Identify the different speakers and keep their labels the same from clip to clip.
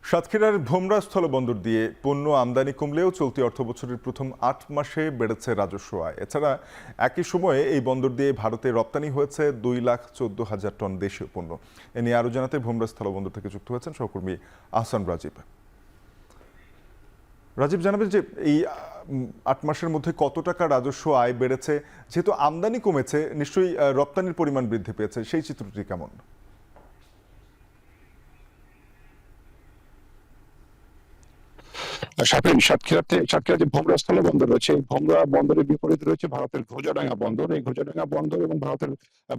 Speaker 1: সাতক্ষীরার ভোমরা স্থলবন্দর দিয়ে পণ্য আমদানি কমলেও চলতি অর্থবছরের প্রথম ৮ মাসে বেড়েছে রাজস্ব আয়। এছাড়া একই সময়ে এই বন্দর দিয়ে ভারতে রপ্তানি হয়েছে 2,14,000 টন দেশীয় পণ্য। এ নিয়ে আরও জানাতে ভোমরা স্থলবন্দর থেকে যুক্ত হয়েছেন সহকর্মী আহসান রাজীব। রাজীব, জানাবেন যে এই ৮ মাসের মধ্যে কত টাকা রাজস্ব আয় বেড়েছে? যেহেতু আমদানি কমেছে, নিশ্চয়ই রপ্তানির পরিমাণ বৃদ্ধি পেয়েছে, সেই চিত্রটি কেমন?
Speaker 2: সাতক্ষীরা যে ভোমরা স্থল বন্দর রয়েছে, এই ভোমরা বন্দরের বিপরীতে রয়েছে ভারতের ঘোজাডাঙ্গা বন্দর। এই ঘোজাডাঙ্গা বন্দর এবং ভারতের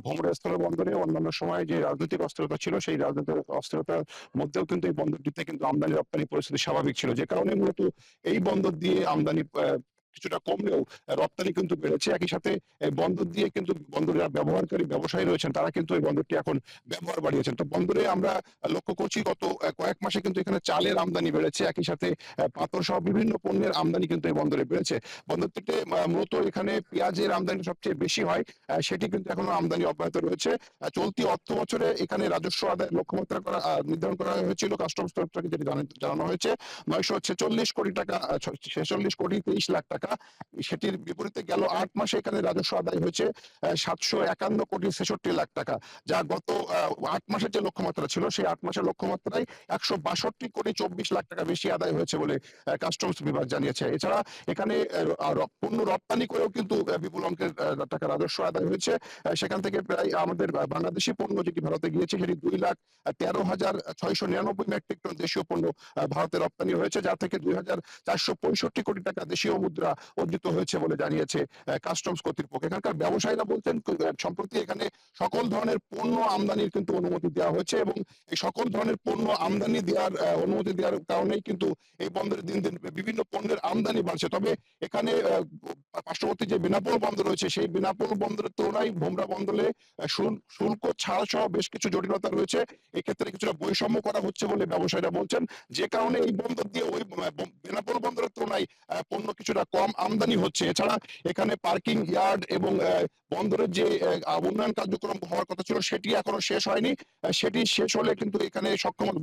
Speaker 2: ভোমরা স্থল বন্দরে অন্যান্য সময় যে রাজনৈতিক অস্থিরতা ছিল, সেই রাজনৈতিক অস্থিরতার মধ্যেও কিন্তু এই বন্দরটিতে কিন্তু আমদানি রপ্তানি পরিস্থিতি স্বাভাবিক ছিল, যে কারণে মূলত এই বন্দর দিয়ে আমদানি কিছুটা কমলেও রপ্তানি কিন্তু বেড়েছে। একই সাথে এই বন্দর দিয়ে কিন্তু বন্দরের ব্যবহারকারী ব্যবসায়ী রয়েছেন, তারা কিন্তু এই বন্দরটি এখন ব্যবহার বাড়িয়েছেন। তো বন্দরে আমরা লক্ষ্য করছি গত কয়েক মাসে কিন্তু এখানে চালের আমদানি বেড়েছে, একই সাথে পাথর সহ বিভিন্ন পণ্যের আমদানি কিন্তু এই বন্দরে বেড়েছে। বন্দর থেকে মূলত এখানে পেঁয়াজের আমদানি সবচেয়ে বেশি হয়, সেটি কিন্তু এখনো আমদানি অব্যাহত রয়েছে। চলতি অর্থ বছরে এখানে রাজস্ব আদায় লক্ষ্যমাত্রা নির্ধারণ করা হয়েছিল কাস্টমস তরফ থেকে, যেটি জানানো হয়েছে 946 কোটি টাকা, 46 কোটি 23 লাখ টাকা। সেটির বিপরীতে গেল 8 মাসে এখানে রাজস্ব আদায় হয়েছে 751 কোটি 66 লাখ টাকা, যা গত 8 মাসের যে লক্ষ্যমাত্রা ছিল, সেই 8 মাসের লক্ষ্যমাত্রায় 162 কোটি 24 লাখ টাকা বেশি আদায় হয়েছে বলে কাস্টমস বিভাগ জানিয়েছে। এছাড়া এখানে পণ্য রপ্তানি করেও কিন্তু বিপুল অঙ্কের টাকা রাজস্ব আদায় হয়েছে। সেখান থেকে প্রায় আমাদের বাংলাদেশি পণ্য যেটি ভারতে গিয়েছে, সেটি 2,13,699 মেট্রিক টন দেশীয় পণ্য ভারতে রপ্তানি হয়েছে, যা থেকে 2,465 কোটি টাকা দেশীয় মুদ্রা অর্জিত হয়েছে বলে জানিয়েছে কাস্টমস কর্তৃপক্ষ। এখানকার ব্যবসায়ীরা বলছেন সম্প্রতি এখানে সকল ধরনের পণ্য আমদানির কিন্তু অনুমতি দেওয়া হয়েছে, এবং এই সকল ধরনের পণ্য আমদানি দেওয়ার অনুমতি দেওয়ার কারণেই কিন্তু এই বন্দরে দিন দিন বিভিন্ন পণ্যের আমদানি বাড়ছে। তবে এখানে পার্শ্ববর্তী যে বেনাপোল বন্দর রয়েছে, সেই বেনাপোল বন্দরের তুলনায় ভোমরা বন্দরে শুল্ক ছাড় সহ বেশ কিছু জটিলতা রয়েছে। এক্ষেত্রে কিছুটা বৈষম্য করা হচ্ছে বলে ব্যবসায়ীরা বলছেন, যে কারণে এই বন্দর দিয়ে ওই বেনাপোল বন্দরের তুলনায় পণ্য কিছুটা কম আমদানি হচ্ছে। এছাড়া এখানে পার্কিং ইয়ার্ড এবং বন্দরের যে উন্নয়ন কার্যক্রম হওয়ার কথা ছিল, সেটি এখনো শেষ হয়নি। সেটি শেষ হলে কিন্তু এখানে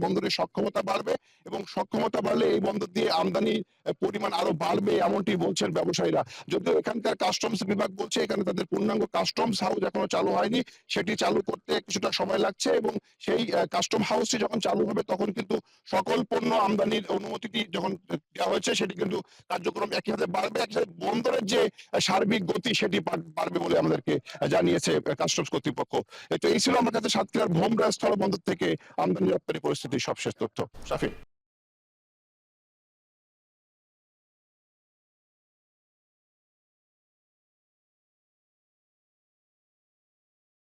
Speaker 2: বন্দরের সক্ষমতা বাড়বে, এবং সক্ষমতা বাড়লে এই বন্দর দিয়ে আমদানি পরিমাণ আরো বাড়বে, এমনটি বলছেন ব্যবসায়ীরা। যদিও এখানকার কাস্টমস বিভাগ বলছে এখানে তাদের পূর্ণাঙ্গ কাস্টমস হাউস এখনো চালু হয়নি, সেটি চালু করতে কিছুটা সময় লাগছে, এবং সেই কাস্টম হাউসটি যখন চালু হবে তখন কিন্তু সকল পণ্য আমদানির অনুমতিটি যখন দেওয়া হয়েছে, সেটি কিন্তু কার্যক্রম একই সাথে বাড়বে। একসাথে বন্দরের যে সার্বিক গতি সেটি বাড়বে বলে আমাদেরকে জানিয়েছে কাস্টমস কর্তৃপক্ষ। তো এই ছিল আমার কাছে সাতক্ষীরার ভোমরা স্থল বন্দর থেকে আমদানি রপ্তানি পরিস্থিতির সবশেষ তথ্য। শাফিন।